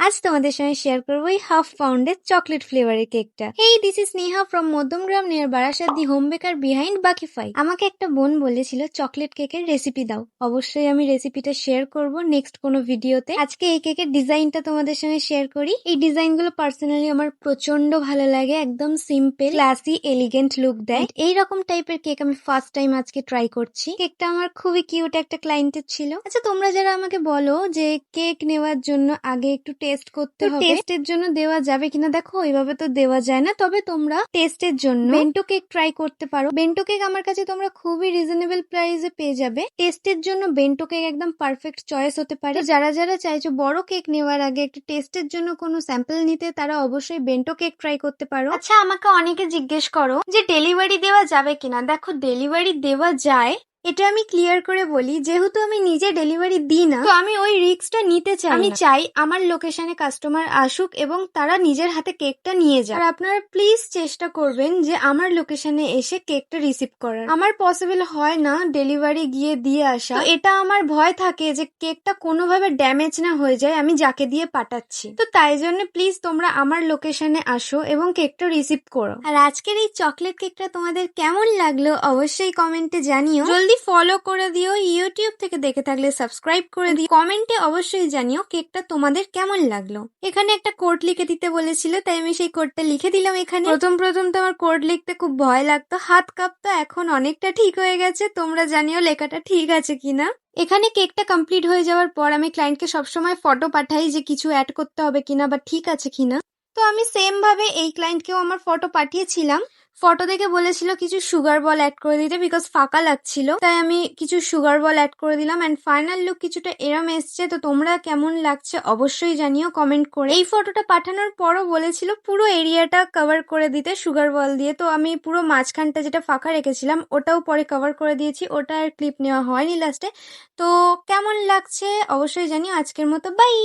আজ তোমাদের সঙ্গে শেয়ার করবো এই হাফ পাউন্ডের চকলেট ফ্লেভারের কেকটা। Hey, this is Sneha from Madhyamgram near Barasat, the home baker behind Bakify. আমাকে একটা বোন বলেছিল চকলেট কেকের রেসিপি দাও। অবশ্যই আমি রেসিপিটা শেয়ার করব নেক্সট কোনো ভিডিওতে। আজকে এই কেকের ডিজাইনটা তোমাদের সঙ্গে শেয়ার করি। এই ডিজাইনগুলো পার্সোনালি আমার প্রচন্ড ভালো লাগে, একদম সিম্পল, ক্লাসি, এলিগেন্ট লুক দেয়। এইরকম টাইপের কেক আমি ফার্স্ট টাইম আজকে ট্রাই করছি। কেকটা আমার খুবই কিউট একটা ক্লায়েন্টের ছিল। আচ্ছা, তোমরা যারা আমাকে বলো যে কেক নেওয়ার জন্য আগে একটু টেস্ট করতে হবে, টেস্টের জন্য দেওয়া যাবে কিনা, দেখো ওইভাবে তো দেওয়া যায় না, তবে তোমরা টেস্টের জন্য বেন্টো কেক ট্রাই করতে পারো। বেন্টো কেক আমার কাছে তোমরা খুবই রিজনেবল প্রাইসে পেয়ে যাবে। টেস্টের জন্য বেন্টো কেক একদম পারফেক্ট চয়েস হতে পারে। যারা যারা চাইছো বড় কেক নেওয়ার আগে একটু টেস্টের জন্য কোনো স্যাম্পল নিতে, তারা অবশ্যই বেন্টো কেক ট্রাই করতে পারো। আচ্ছা, আমাকে অনেকে জিজ্ঞেস করো যে ডেলিভারি দেওয়া যাবে কিনা। দেখো, ডেলিভারি দেওয়া যায়, এটা আমি ক্লিয়ার করে বলি। যেহেতু আমি নিজে ডেলিভারি দিই না, তো আমি ওই রিস্কটা নিতে চাই। আমি চাই আমার লোকেশনে কাস্টমার আসুক এবং তারা নিজের হাতে কেকটা নিয়ে যায়। আর আপনারা প্লিজ চেষ্টা করবেন যে আমার লোকেশনে এসে কেকটা রিসিভ করার। আমার পসিবল হয় না ডেলিভারি গিয়ে দিয়ে আসা, তো এটা আমার ভয় থাকে যে কেকটা কোনোভাবে ড্যামেজ না হয়ে যায় আমি যাকে দিয়ে পাঠাচ্ছি। তো তাই জন্য প্লিজ তোমরা আমার লোকেশনে আসো এবং কেকটা রিসিভ করো। আর আজকের এই চকলেট কেকটা তোমাদের কেমন লাগলো অবশ্যই কমেন্টে জানিও। জলদি ফলো করে দিও, ইউটিউব থেকে দেখে থাকলে সাবস্ক্রাইব করে দিও। কমেন্টে অবশ্যই জানিও কেকটা তোমাদের কেমন লাগলো। এখানে একটা কোড লিখে দিতে বলেছিল, তাই আমি সেই কোডটা লিখে দিলাম এখানে। প্রথম তো আমার কোড লিখতে খুব ভয় লাগতো, হাত কাঁপতো, এখন অনেকটা ঠিক হয়ে গেছে। তোমরা জানিও লেখাটা ঠিক আছে কিনা। এখানে কেকটা কমপ্লিট হয়ে যাওয়ার পর আমি ক্লায়েন্টকে সবসময় ফটো পাঠাই যে কিছু অ্যাড করতে হবে কিনা বা ঠিক আছে কিনা। তো আমি সেম ভাবে এই ক্লায়েন্টকেও আমার ফটো পাঠিয়েছিলাম। ফটো দেখে বলেছিল কিছু সুগার বল অ্যাড করে দিতে, বিকজ ফাঁকা লাগছিল, তাই আমি কিছু সুগার বল অ্যাড করে দিলাম। এন্ড ফাইনাল লুক কিছুটা এরম এসছে। তো তোমরা কেমন লাগছে অবশ্যই জানিও কমেন্ট করে। এই ফটোটা পাঠানোর পরও বলেছিল পুরো এরিয়াটা কভার করে দিতে সুগার বল দিয়ে, তো আমি পুরো মাঝখানটা যেটা ফাঁকা রেখেছিলাম ওটাও পরে কভার করে দিয়েছি। ওটা আর ক্লিপ নেওয়া হয়নি লাস্টে। তো কেমন লাগছে অবশ্যই জানিও। আজকের মতো বাই।